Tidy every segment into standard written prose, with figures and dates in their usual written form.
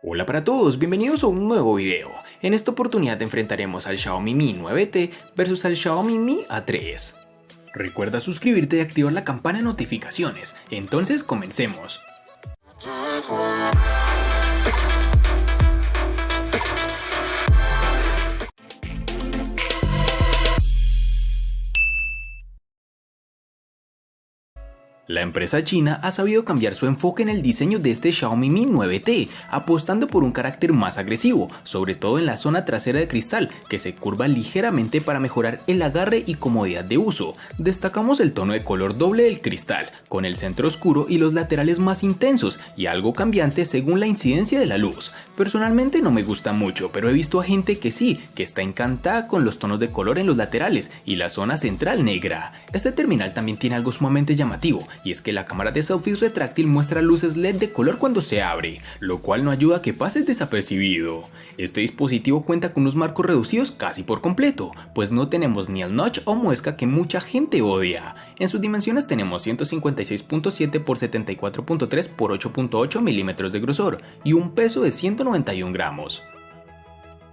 Hola para todos, bienvenidos a un nuevo video. En esta oportunidad enfrentaremos al Xiaomi Mi 9T versus al Xiaomi Mi A3. Recuerda suscribirte y activar la campana de notificaciones. Entonces comencemos. La empresa china ha sabido cambiar su enfoque en el diseño de este Xiaomi Mi 9T, apostando por un carácter más agresivo, sobre todo en la zona trasera de cristal, que se curva ligeramente para mejorar el agarre y comodidad de uso. Destacamos el tono de color doble del cristal, con el centro oscuro y los laterales más intensos, y algo cambiante según la incidencia de la luz. Personalmente no me gusta mucho, pero he visto a gente que sí, que está encantada con los tonos de color en los laterales y la zona central negra. Este terminal también tiene algo sumamente llamativo, y es que la cámara de selfies retráctil muestra luces LED de color cuando se abre, lo cual no ayuda a que pases desapercibido. Este dispositivo cuenta con unos marcos reducidos casi por completo, pues no tenemos ni el notch o muesca que mucha gente odia. En sus dimensiones tenemos 156.7 x 74.3 x 8.8 milímetros de grosor y un peso de 191 gramos.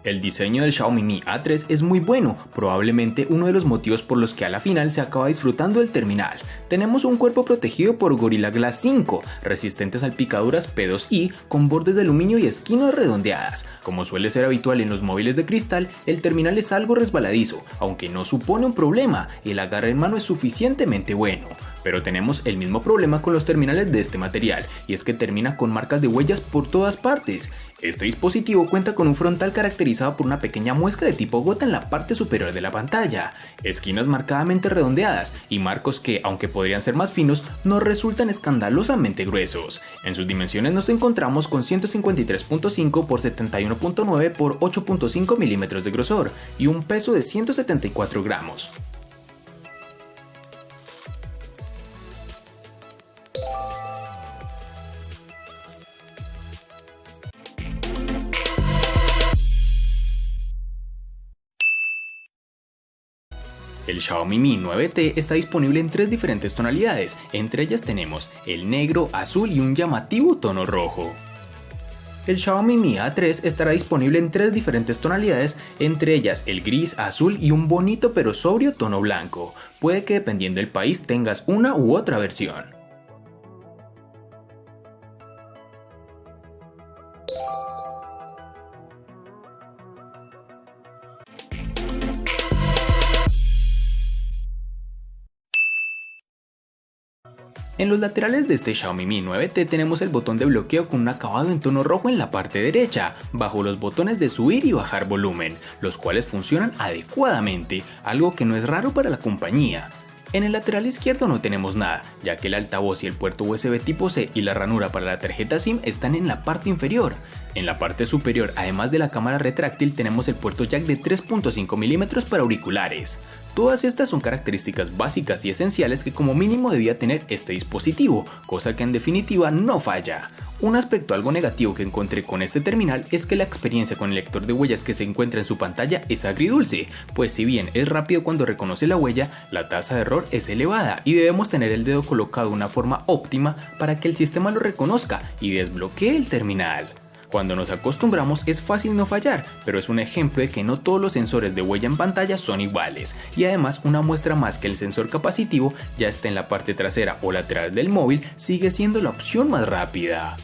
El diseño del Xiaomi Mi A3 es muy bueno, probablemente uno de los motivos por los que a la final se acaba disfrutando del terminal. Tenemos un cuerpo protegido por Gorilla Glass 5, resistente a salpicaduras P2i, con bordes de aluminio y esquinas redondeadas. Como suele ser habitual en los móviles de cristal, el terminal es algo resbaladizo, aunque no supone un problema, el agarre en mano es suficientemente bueno. Pero tenemos el mismo problema con los terminales de este material, y es que termina con marcas de huellas por todas partes. Este dispositivo cuenta con un frontal caracterizado por una pequeña muesca de tipo gota en la parte superior de la pantalla, esquinas marcadamente redondeadas y marcos que, aunque podrían ser más finos, no resultan escandalosamente gruesos. En sus dimensiones nos encontramos con 153.5 x 71.9 x 8.5 milímetros de grosor y un peso de 174 gramos. El Xiaomi Mi 9T está disponible en tres diferentes tonalidades, entre ellas tenemos el negro, azul y un llamativo tono rojo. El Xiaomi Mi A3 estará disponible en tres diferentes tonalidades, entre ellas el gris, azul y un bonito pero sobrio tono blanco. Puede que dependiendo del país tengas una u otra versión. En los laterales de este Xiaomi Mi 9T tenemos el botón de bloqueo con un acabado en tono rojo en la parte derecha, bajo los botones de subir y bajar volumen, los cuales funcionan adecuadamente, algo que no es raro para la compañía. En el lateral izquierdo no tenemos nada, ya que el altavoz y el puerto USB tipo C y la ranura para la tarjeta SIM están en la parte inferior. En la parte superior, además de la cámara retráctil, tenemos el puerto jack de 3.5 mm para auriculares. Todas estas son características básicas y esenciales que como mínimo debía tener este dispositivo, cosa que en definitiva no falla. Un aspecto algo negativo que encontré con este terminal es que la experiencia con el lector de huellas que se encuentra en su pantalla es agridulce, pues si bien es rápido cuando reconoce la huella, la tasa de error es elevada y debemos tener el dedo colocado de una forma óptima para que el sistema lo reconozca y desbloquee el terminal. Cuando nos acostumbramos es fácil no fallar, pero es un ejemplo de que no todos los sensores de huella en pantalla son iguales, y además una muestra más que el sensor capacitivo, ya esté en la parte trasera o lateral del móvil, sigue siendo la opción más rápida.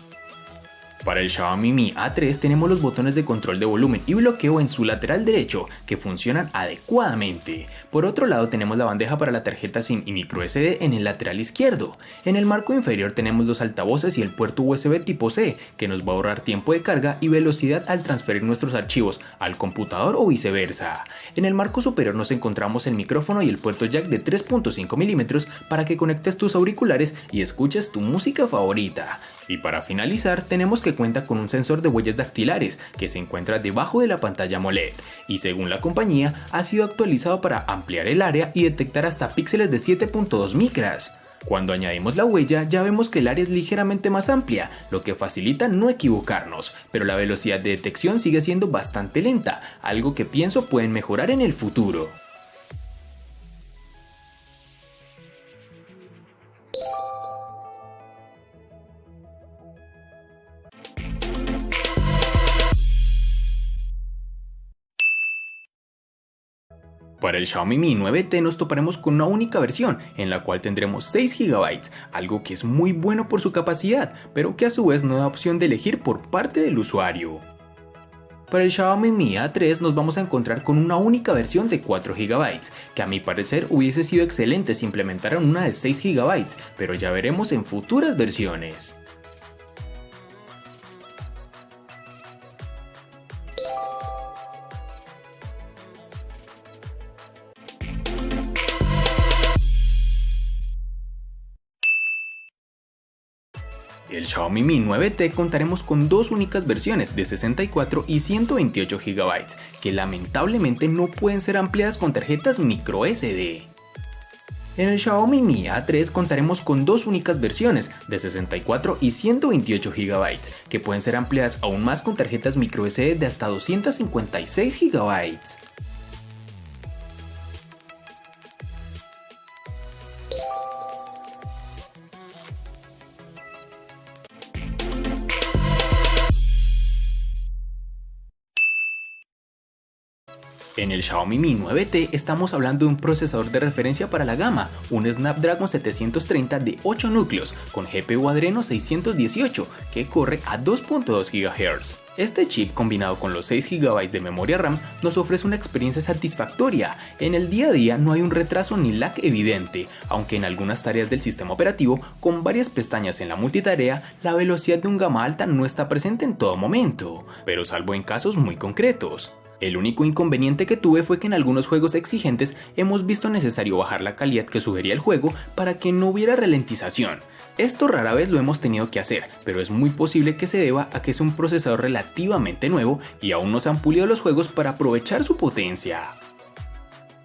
Para el Xiaomi Mi A3 tenemos los botones de control de volumen y bloqueo en su lateral derecho, que funcionan adecuadamente. Por otro lado tenemos la bandeja para la tarjeta SIM y micro SD en el lateral izquierdo. En el marco inferior tenemos los altavoces y el puerto USB tipo C, que nos va a ahorrar tiempo de carga y velocidad al transferir nuestros archivos al computador o viceversa. En el marco superior nos encontramos el micrófono y el puerto jack de 3.5 mm para que conectes tus auriculares y escuches tu música favorita. Y para finalizar tenemos que cuenta con un sensor de huellas dactilares que se encuentra debajo de la pantalla AMOLED y según la compañía ha sido actualizado para ampliar el área y detectar hasta píxeles de 7.2 micras. Cuando añadimos la huella ya vemos que el área es ligeramente más amplia, lo que facilita no equivocarnos, pero la velocidad de detección sigue siendo bastante lenta, algo que pienso pueden mejorar en el futuro. Para el Xiaomi Mi 9T nos toparemos con una única versión, en la cual tendremos 6 GB, algo que es muy bueno por su capacidad, pero que a su vez no da opción de elegir por parte del usuario. Para el Xiaomi Mi A3 nos vamos a encontrar con una única versión de 4 GB, que a mi parecer hubiese sido excelente si implementaran una de 6 GB, pero ya veremos en futuras versiones. El Xiaomi Mi 9T contaremos con dos únicas versiones de 64 y 128 GB, que lamentablemente no pueden ser ampliadas con tarjetas microSD. En el Xiaomi Mi A3 contaremos con dos únicas versiones de 64 y 128 GB, que pueden ser ampliadas aún más con tarjetas microSD de hasta 256 GB. En el Xiaomi Mi 9T estamos hablando de un procesador de referencia para la gama, un Snapdragon 730 de 8 núcleos con GPU Adreno 618 que corre a 2.2 GHz. Este chip combinado con los 6 GB de memoria RAM nos ofrece una experiencia satisfactoria. En el día a día no hay un retraso ni lag evidente, aunque en algunas tareas del sistema operativo, con varias pestañas en la multitarea, la velocidad de un gama alta no está presente en todo momento, pero salvo en casos muy concretos. El único inconveniente que tuve fue que en algunos juegos exigentes hemos visto necesario bajar la calidad que sugería el juego para que no hubiera ralentización. Esto rara vez lo hemos tenido que hacer, pero es muy posible que se deba a que es un procesador relativamente nuevo y aún no se han pulido los juegos para aprovechar su potencia.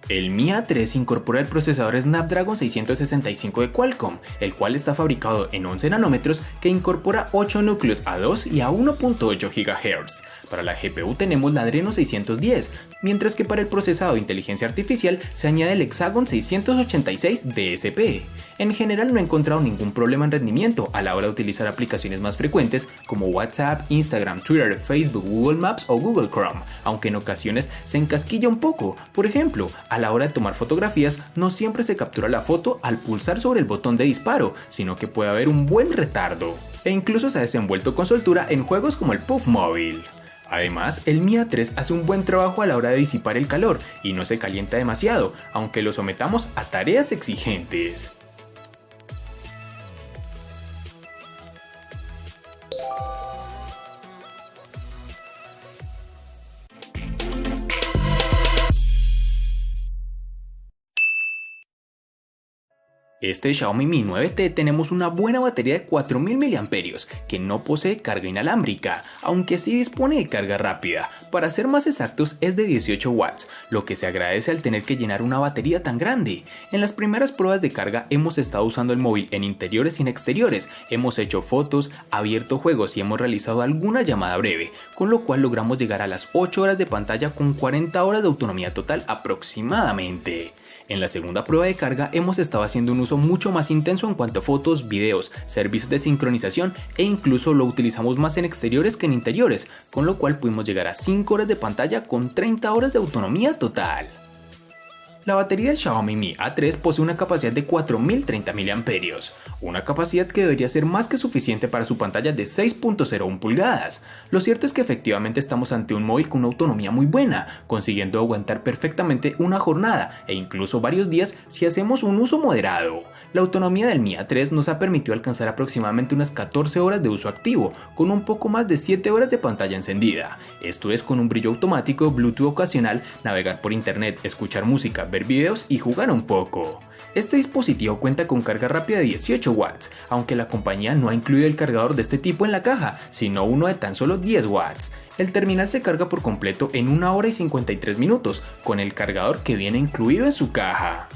El Mi A3 incorpora el procesador Snapdragon 665 de Qualcomm, el cual está fabricado en 11 nanómetros que incorpora 8 núcleos a 2 y a 1.8 GHz. Para la GPU tenemos la Adreno 610, mientras que para el procesado de inteligencia artificial se añade el Hexagon 686 DSP. En general no he encontrado ningún problema en rendimiento a la hora de utilizar aplicaciones más frecuentes como WhatsApp, Instagram, Twitter, Facebook, Google Maps o Google Chrome, aunque en ocasiones se encasquilla un poco. Por ejemplo, a la hora de tomar fotografías no siempre se captura la foto al pulsar sobre el botón de disparo, sino que puede haber un buen retardo. E incluso se ha desenvuelto con soltura en juegos como el PUBG Mobile. Además, el Mi A3 hace un buen trabajo a la hora de disipar el calor y no se calienta demasiado, aunque lo sometamos a tareas exigentes. Este Xiaomi Mi 9T tenemos una buena batería de 4000 mAh que no posee carga inalámbrica, aunque sí dispone de carga rápida. Para ser más exactos es de 18 watts, lo que se agradece al tener que llenar una batería tan grande. En las primeras pruebas de carga hemos estado usando el móvil en interiores y en exteriores, hemos hecho fotos, abierto juegos y hemos realizado alguna llamada breve, con lo cual logramos llegar a las 8 horas de pantalla con 40 horas de autonomía total aproximadamente. En la segunda prueba de carga hemos estado haciendo un uso mucho más intenso en cuanto a fotos, videos, servicios de sincronización e incluso lo utilizamos más en exteriores que en interiores, con lo cual pudimos llegar a 5 horas de pantalla con 30 horas de autonomía total. La batería del Xiaomi Mi A3 posee una capacidad de 4030 mAh, una capacidad que debería ser más que suficiente para su pantalla de 6.01 pulgadas. Lo cierto es que efectivamente estamos ante un móvil con una autonomía muy buena, consiguiendo aguantar perfectamente una jornada e incluso varios días si hacemos un uso moderado. La autonomía del Mi A3 nos ha permitido alcanzar aproximadamente unas 14 horas de uso activo, con un poco más de 7 horas de pantalla encendida. Esto es con un brillo automático, Bluetooth ocasional, navegar por internet, escuchar música, ver videos y jugar un poco. Este dispositivo cuenta con carga rápida de 18 watts, aunque la compañía no ha incluido el cargador de este tipo en la caja, sino uno de tan solo 10 watts. El terminal se carga por completo en 1 hora y 53 minutos, con el cargador que viene incluido en su caja.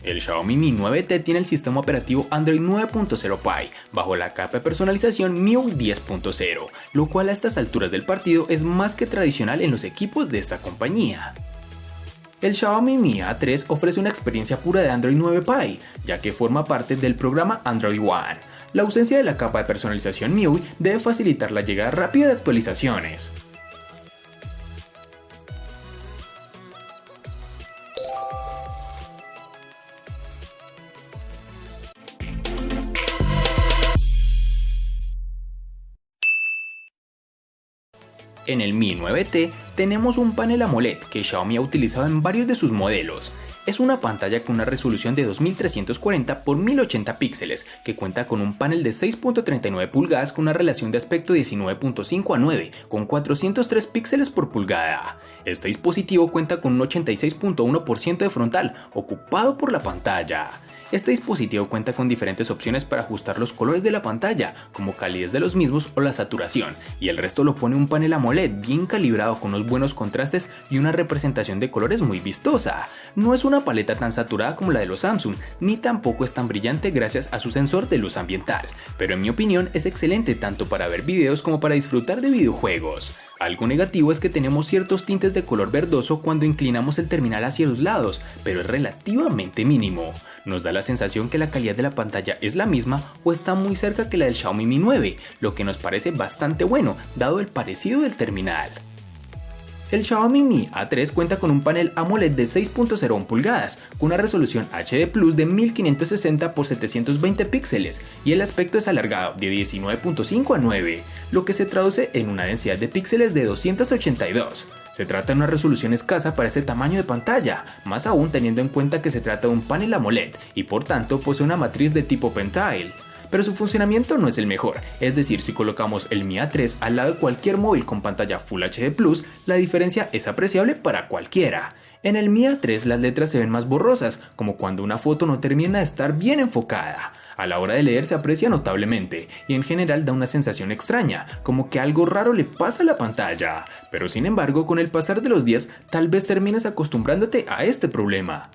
El Xiaomi Mi 9T tiene el sistema operativo Android 9.0 Pie, bajo la capa de personalización MIUI 10.0, lo cual a estas alturas del partido es más que tradicional en los equipos de esta compañía. El Xiaomi Mi A3 ofrece una experiencia pura de Android 9 Pie, ya que forma parte del programa Android One. La ausencia de la capa de personalización MIUI debe facilitar la llegada rápida de actualizaciones. En el Mi 9T tenemos un panel AMOLED que Xiaomi ha utilizado en varios de sus modelos. Es una pantalla con una resolución de 2340 x 1080 píxeles que cuenta con un panel de 6.39 pulgadas con una relación de aspecto 19.5:9 con 403 píxeles por pulgada. Este dispositivo cuenta con un 86.1% de frontal ocupado por la pantalla. Este dispositivo cuenta con diferentes opciones para ajustar los colores de la pantalla, como calidez de los mismos o la saturación, y el resto lo pone un panel AMOLED bien calibrado con unos buenos contrastes y una representación de colores muy vistosa. No es una paleta tan saturada como la de los Samsung, ni tampoco es tan brillante gracias a su sensor de luz ambiental, pero en mi opinión es excelente tanto para ver videos como para disfrutar de videojuegos. Algo negativo es que tenemos ciertos tintes de color verdoso cuando inclinamos el terminal hacia los lados, pero es relativamente mínimo. Nos da la sensación que la calidad de la pantalla es la misma o está muy cerca que la del Xiaomi Mi 9, lo que nos parece bastante bueno, dado el parecido del terminal. El Xiaomi Mi A3 cuenta con un panel AMOLED de 6.01 pulgadas, con una resolución HD Plus de 1560 x 720 píxeles y el aspecto es alargado de 19.5:9, lo que se traduce en una densidad de píxeles de 282. Se trata de una resolución escasa para este tamaño de pantalla, más aún teniendo en cuenta que se trata de un panel AMOLED y por tanto posee una matriz de tipo Pentile. Pero su funcionamiento no es el mejor, es decir, si colocamos el Mi A3 al lado de cualquier móvil con pantalla Full HD Plus, la diferencia es apreciable para cualquiera. En el Mi A3 las letras se ven más borrosas, como cuando una foto no termina de estar bien enfocada. A la hora de leer se aprecia notablemente y en general da una sensación extraña, como que algo raro le pasa a la pantalla. Pero sin embargo, con el pasar de los días, tal vez termines acostumbrándote a este problema.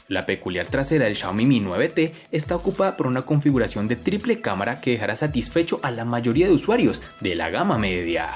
La peculiar trasera del Xiaomi Mi 9T está ocupada por una configuración de triple cámara que dejará satisfecho a la mayoría de usuarios de la gama media.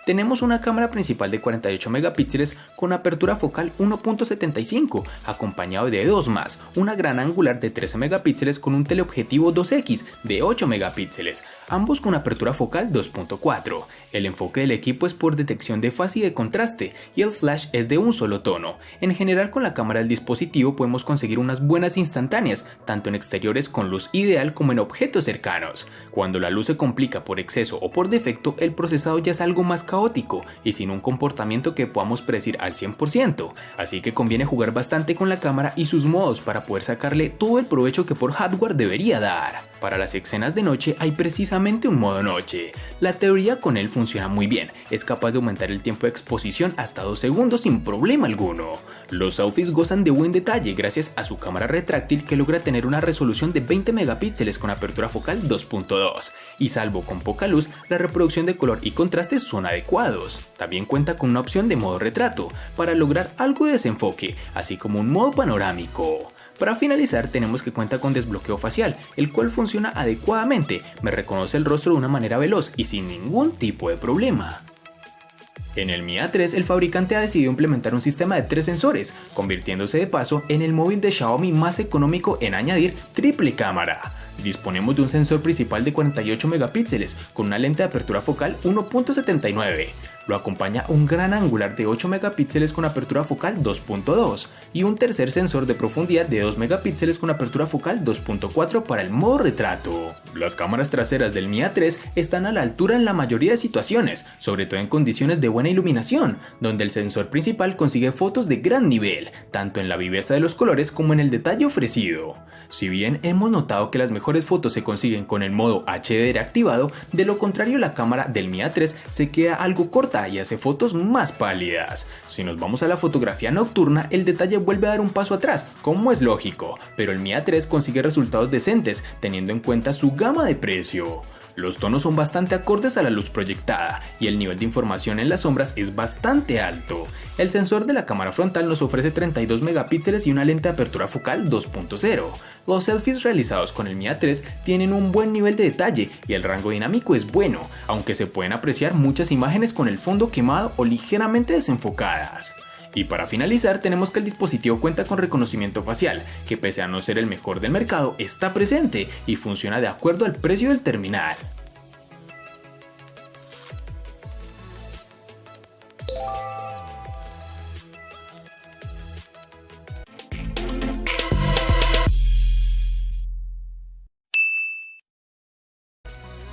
Tenemos una cámara principal de 48 megapíxeles con apertura focal 1.75, acompañado de dos más, una gran angular de 13 megapíxeles con un teleobjetivo 2X de 8 megapíxeles, ambos con apertura focal 2.4. El enfoque del equipo es por detección de fase y de contraste, y el flash es de un solo tono. En general, con la cámara del dispositivo podemos conseguir unas buenas instantáneas, tanto en exteriores con luz ideal como en objetos cercanos. Cuando la luz se complica por exceso o por defecto, el procesado ya es algo más caótico y sin un comportamiento que podamos predecir al 100%, así que conviene jugar bastante con la cámara y sus modos para poder sacarle todo el provecho que por hardware debería dar. Para las escenas de noche hay precisamente un modo noche. La teoría con él funciona muy bien, es capaz de aumentar el tiempo de exposición hasta 2 segundos sin problema alguno. Los selfies gozan de buen detalle gracias a su cámara retráctil que logra tener una resolución de 20 megapíxeles con apertura focal 2.2 y salvo con poca luz, la reproducción de color y contraste son adecuados. También cuenta con una opción de modo retrato para lograr algo de desenfoque, así como un modo panorámico. Para finalizar, tenemos que cuenta con desbloqueo facial, el cual funciona adecuadamente, me reconoce el rostro de una manera veloz y sin ningún tipo de problema. En el Mi A3 el fabricante ha decidido implementar un sistema de 3 sensores, convirtiéndose de paso en el móvil de Xiaomi más económico en añadir triple cámara. Disponemos de un sensor principal de 48 megapíxeles con una lente de apertura focal 1.79. Lo acompaña un gran angular de 8 megapíxeles con apertura focal 2.2 y un tercer sensor de profundidad de 2 megapíxeles con apertura focal 2.4 para el modo retrato. Las cámaras traseras del Mi A3 están a la altura en la mayoría de situaciones, sobre todo en condiciones de buena iluminación, donde el sensor principal consigue fotos de gran nivel, tanto en la viveza de los colores como en el detalle ofrecido. Si bien hemos notado que las mejores fotos se consiguen con el modo HDR activado, de lo contrario la cámara del Mi A3 se queda algo corta y hace fotos más pálidas. Si nos vamos a la fotografía nocturna, el detalle vuelve a dar un paso atrás, como es lógico, pero el Mi A3 consigue resultados decentes teniendo en cuenta su gama de precio. Los tonos son bastante acordes a la luz proyectada y el nivel de información en las sombras es bastante alto. El sensor de la cámara frontal nos ofrece 32 megapíxeles y una lente de apertura focal 2.0. Los selfies realizados con el Mi A3 tienen un buen nivel de detalle y el rango dinámico es bueno, aunque se pueden apreciar muchas imágenes con el fondo quemado o ligeramente desenfocadas. Y para finalizar tenemos que el dispositivo cuenta con reconocimiento facial, que pese a no ser el mejor del mercado, está presente y funciona de acuerdo al precio del terminal.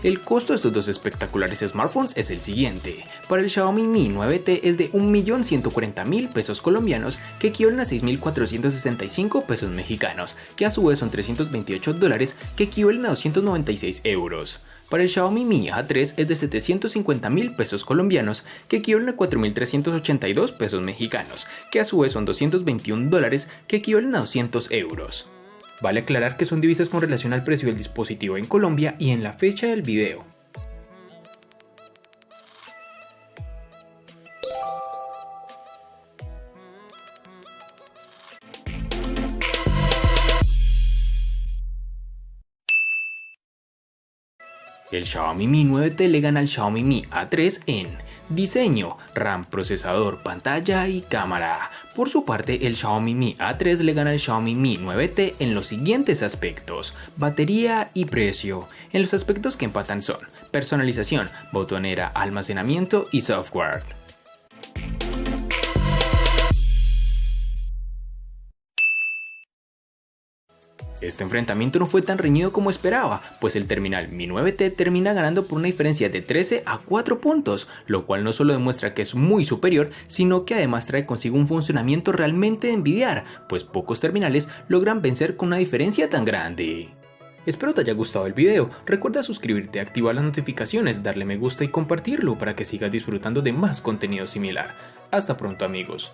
El costo de estos dos espectaculares smartphones es el siguiente. Para el Xiaomi Mi 9T es de 1.140.000 pesos colombianos, que equivalen a 6.465 pesos mexicanos, que a su vez son $328, que equivalen a 296 euros. Para el Xiaomi Mi A3 es de 750.000 pesos colombianos, que equivalen a 4.382 pesos mexicanos, que a su vez son $221, que equivalen a 200 euros. Vale aclarar que son divisas con relación al precio del dispositivo en Colombia y en la fecha del video. El Xiaomi Mi 9T le gana al Xiaomi Mi A3 en diseño, RAM, procesador, pantalla y cámara. Por su parte, el Xiaomi Mi A3 le gana al Xiaomi Mi 9T en los siguientes aspectos: batería y precio. En los aspectos que empatan son personalización, botonera, almacenamiento y software. Este enfrentamiento no fue tan reñido como esperaba, pues el terminal Mi 9T termina ganando por una diferencia de 13 a 4 puntos, lo cual no solo demuestra que es muy superior, sino que además trae consigo un funcionamiento realmente de envidiar, pues pocos terminales logran vencer con una diferencia tan grande. Espero te haya gustado el video, recuerda suscribirte, activar las notificaciones, darle me gusta y compartirlo para que sigas disfrutando de más contenido similar. Hasta pronto amigos.